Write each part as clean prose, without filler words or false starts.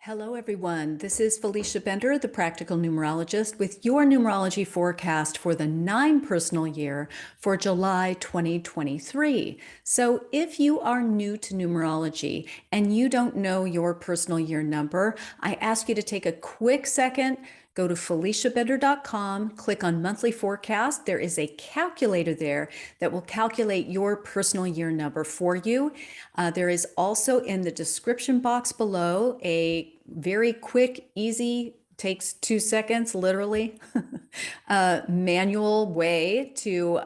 Hello, everyone. This is Felicia Bender, the Practical Numerologist, with your numerology forecast for the 9 personal year for July 2023. So, if you are new to numerology and you don't know your personal year number, I ask you to take a quick second. Go to FeliciaBender.com, click on monthly forecast. There is a calculator there that will calculate your personal year number for you. There is also in the description box below a very quick, easy, takes 2 seconds, literally, manual way to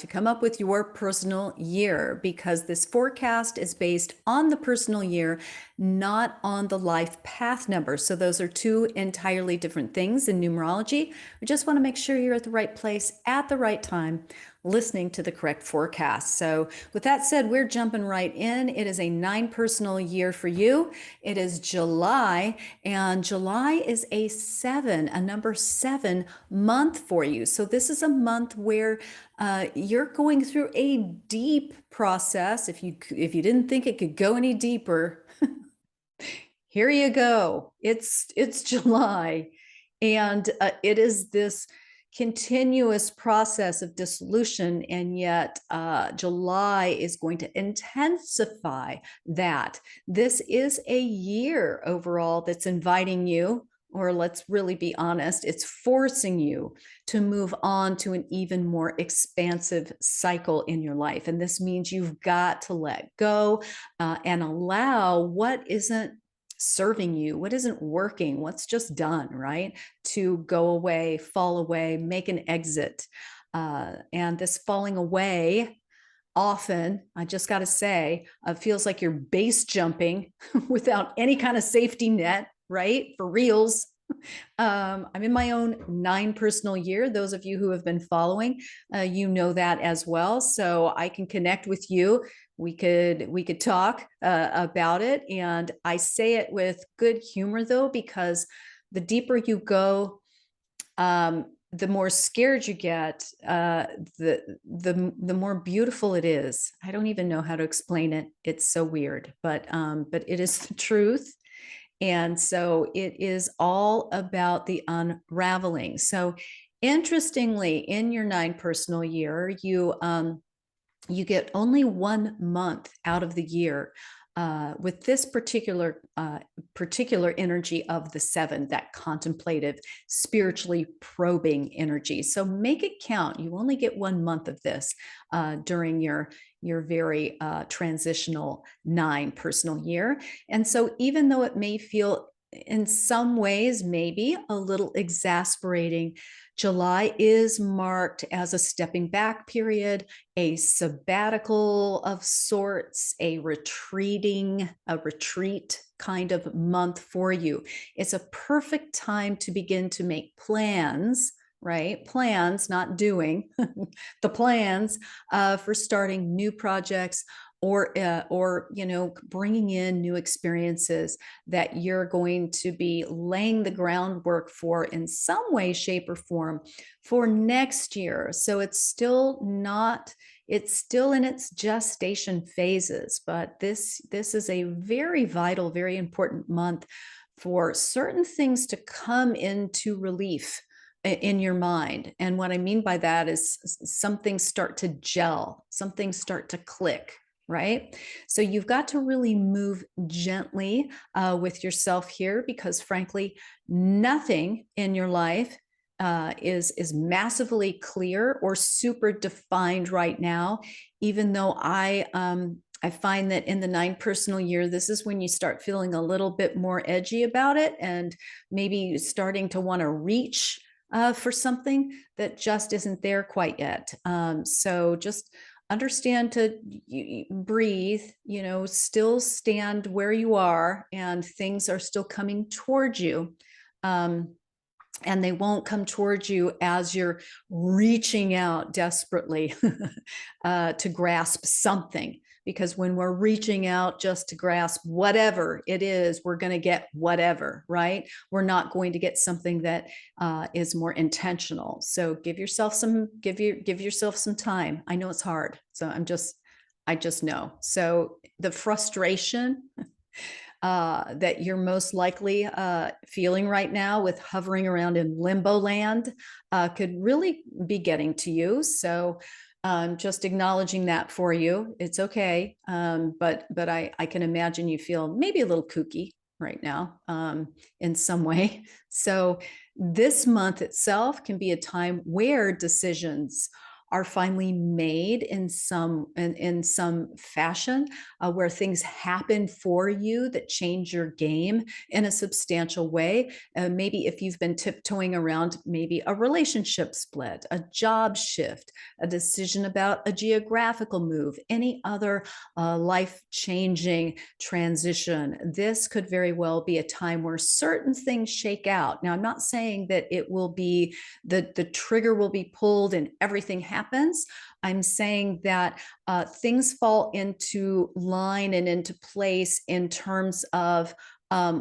come up with your personal year, because this forecast is based on the personal year, not on the life path number. So those are two entirely different things in numerology. We just want to make sure you're at the right place at the right time, listening to the correct forecast. So with that said, we're jumping right in. It is a 9 personal year for you. It is July, and July is a number 7 month for you. So this is a month where you're going through a deep process. If you didn't think it could go any deeper, here you go. It's July, and it is this continuous process of dissolution, and yet July is going to intensify that. This is a year overall that's inviting you, or let's really be honest, it's forcing you to move on to an even more expansive cycle in your life. And this means you've got to let go and allow what isn't serving you, what isn't working, what's just done, right? To go away, fall away, make an exit. And this falling away often, I just got to say, feels like you're base jumping without any kind of safety net, right? For reals. I'm in my own 9 personal year. Those of you who have been following, you know that as well. So I can connect with you. We could talk about it. And I say it with good humor, though, because the deeper you go, the more scared you get, the more beautiful it is. I don't even know how to explain it. It's so weird, but it is the truth. And so it is all about the unraveling. So interestingly, in your 9 personal year, you get only 1 month out of the year with this particular energy of the 7, that contemplative, spiritually probing energy. So make it count. You only get 1 month of this during your very transitional 9 personal year. And so even though it may feel in some ways maybe a little exasperating, July is marked as a stepping back period, a sabbatical of sorts, a retreat kind of month for you. It's a perfect time to begin to make plans, right? Plans, not doing, the plans for starting new projects, or bringing in new experiences that you're going to be laying the groundwork for in some way, shape, or form for next year. So it's still in its gestation phases, but this is a very vital, very important month for certain things to come into relief in your mind. And what I mean by that is some things start to gel, some things start to click, right? So you've got to really move gently with yourself here, because frankly, nothing in your life is massively clear or super defined right now, even though I find that in the 9 personal year, this is when you start feeling a little bit more edgy about it, and maybe starting to want to reach for something that just isn't there quite yet. So just understand to breathe, still stand where you are, and things are still coming towards you. And they won't come towards you as you're reaching out desperately to grasp something. Because when we're reaching out just to grasp whatever it is, we're going to get whatever, right? We're not going to get something that is more intentional. So give yourself some time. I know it's hard. So I just know. So the frustration that you're most likely feeling right now with hovering around in limbo land could really be getting to you. So just acknowledging that for you. It's okay. But I can imagine you feel maybe a little kooky right now in some way. So this month itself can be a time where decisions are finally made in some fashion, where things happen for you that change your game in a substantial way. Maybe if you've been tiptoeing around maybe a relationship split, a job shift, a decision about a geographical move, any other life-changing transition, this could very well be a time where certain things shake out. Now, I'm not saying that it will be the trigger will be pulled and everything happens. I'm saying that things fall into line and into place in terms of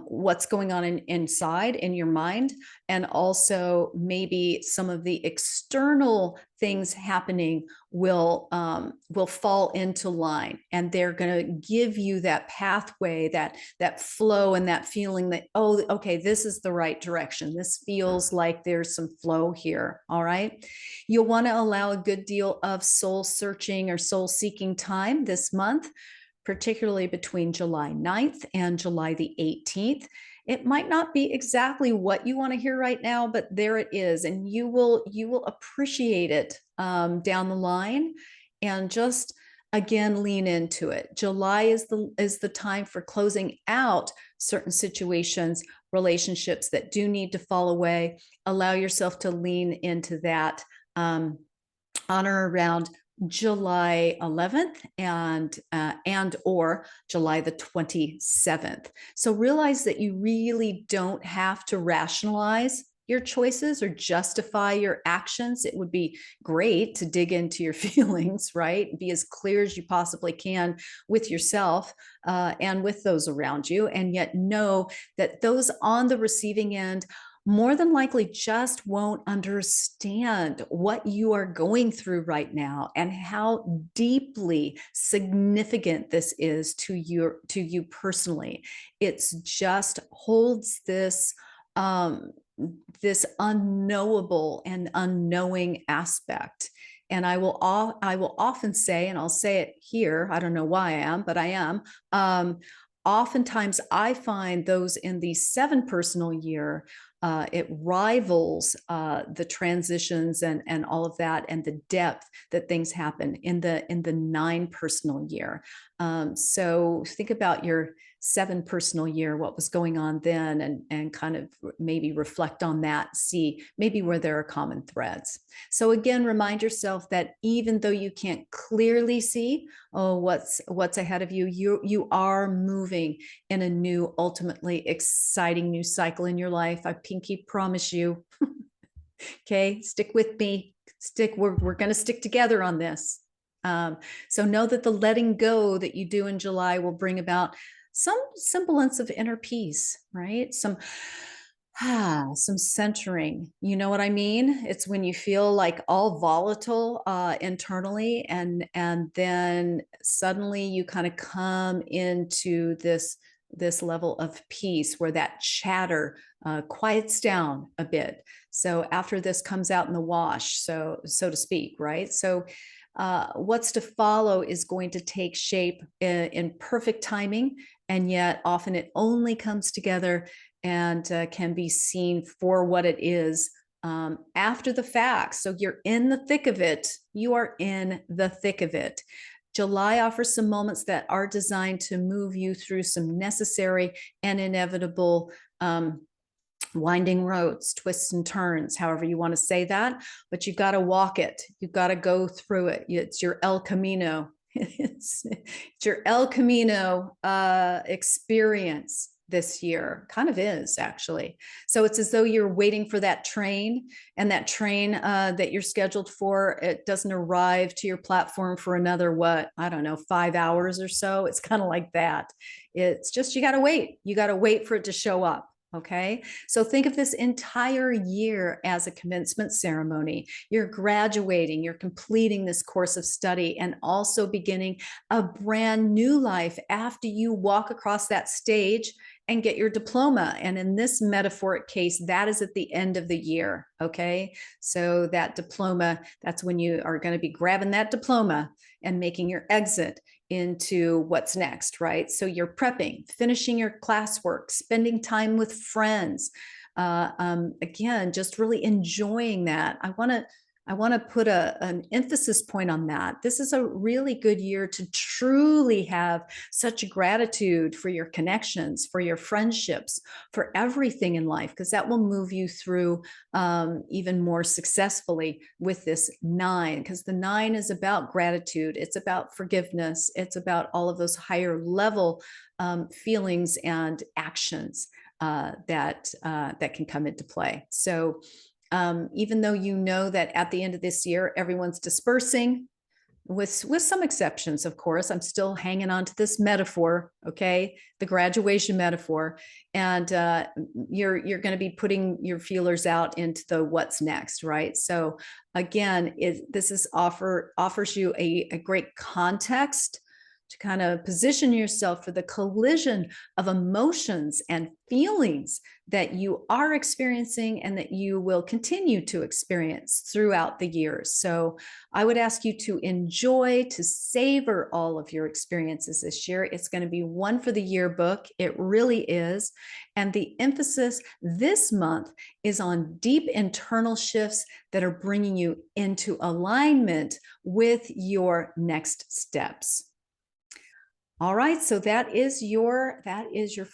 what's going on inside in your mind, and also maybe some of the external things happening will fall into line, and they're going to give you that pathway, that flow, and that feeling that, oh, okay, this is the right direction. This feels like there's some flow here. All right. You'll want to allow a good deal of soul searching or soul seeking time this month, particularly between July 9th and July the 18th. It might not be exactly what you want to hear right now, but there it is. And you will appreciate it down the line, and just again lean into it. July is the time for closing out certain situations, relationships that do need to fall away. Allow yourself to lean into that on or around July 11th and or July the 27th. So realize that you really don't have to rationalize your choices or justify your actions. It would be great to dig into your feelings, right? Be as clear as you possibly can with yourself and with those around you, and yet know that those on the receiving end more than likely just won't understand what you are going through right now and how deeply significant this is to you personally. It's just holds this unknowable and unknowing aspect. And I will often say, and I'll say it here, I don't know why I am, but I am. Oftentimes I find those in the 7 personal year, it rivals the transitions and all of that, and the depth that things happen in the 9 personal year. So think about your 7 personal year, what was going on then, and kind of maybe reflect on that, see maybe where there are common threads. So again, remind yourself that even though you can't clearly see what's ahead of you, you are moving in a new, ultimately exciting new cycle in your life. I pinky promise you. Okay, stick with me. We're going to stick together on this. So know that the letting go that you do in July will bring about some semblance of inner peace, right? Some centering. You know what I mean? It's when you feel like all volatile internally, and then suddenly you kind of come into this level of peace where that chatter quiets down a bit. So after this comes out in the wash, so to speak, right? So what's to follow is going to take shape in perfect timing, and yet often it only comes together and can be seen for what it is after the fact. So you're in the thick of it. You are in the thick of it. July offers some moments that are designed to move you through some necessary and inevitable winding roads, twists and turns, however you want to say that, but you've got to walk it. You've got to go through it. It's your El Camino. It's your El Camino experience this year. Kind of is, actually. So it's as though you're waiting for that train, and that train that you're scheduled for, it doesn't arrive to your platform for another, what, I don't know, 5 hours or so. It's kind of like that. It's just, you got to wait. You got to wait for it to show up. Okay, so think of this entire year as a commencement ceremony. You're graduating, you're completing this course of study, and also beginning a brand new life after you walk across that stage and get your diploma. And in this metaphoric case, that is at the end of the year. Okay, so that diploma, that's when you are going to be grabbing that diploma and making your exit into what's next, right? So you're prepping, finishing your classwork, spending time with friends. Again, just really enjoying that. I want to put an emphasis point on that. This is a really good year to truly have such gratitude for your connections, for your friendships, for everything in life, because that will move you through even more successfully with this 9, because the 9 is about gratitude. It's about forgiveness. It's about all of those higher level feelings and actions that can come into play. So even though you know that at the end of this year, everyone's dispersing, with some exceptions, of course, I'm still hanging on to this metaphor, okay, the graduation metaphor, and you're going to be putting your feelers out into the what's next, right? So again, this offers you a great context to kind of position yourself for the collision of emotions and feelings that you are experiencing and that you will continue to experience throughout the years. So I would ask you to enjoy, to savor all of your experiences this year. It's going to be one for the yearbook. It really is. And the emphasis this month is on deep internal shifts that are bringing you into alignment with your next steps. All right, so that is your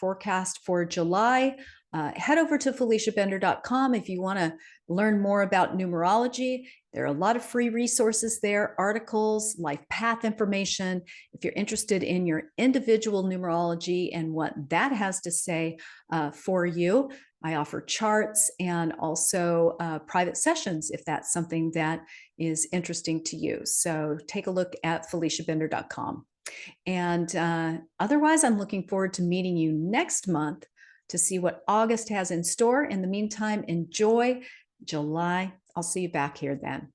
forecast for July. Head over to FeliciaBender.com if you want to learn more about numerology. There are a lot of free resources there, articles, life path information. If you're interested in your individual numerology and what that has to say for you, I offer charts and also private sessions if that's something that is interesting to you. So take a look at FeliciaBender.com. And otherwise, I'm looking forward to meeting you next month to see what August has in store. In the meantime, enjoy July. I'll see you back here then.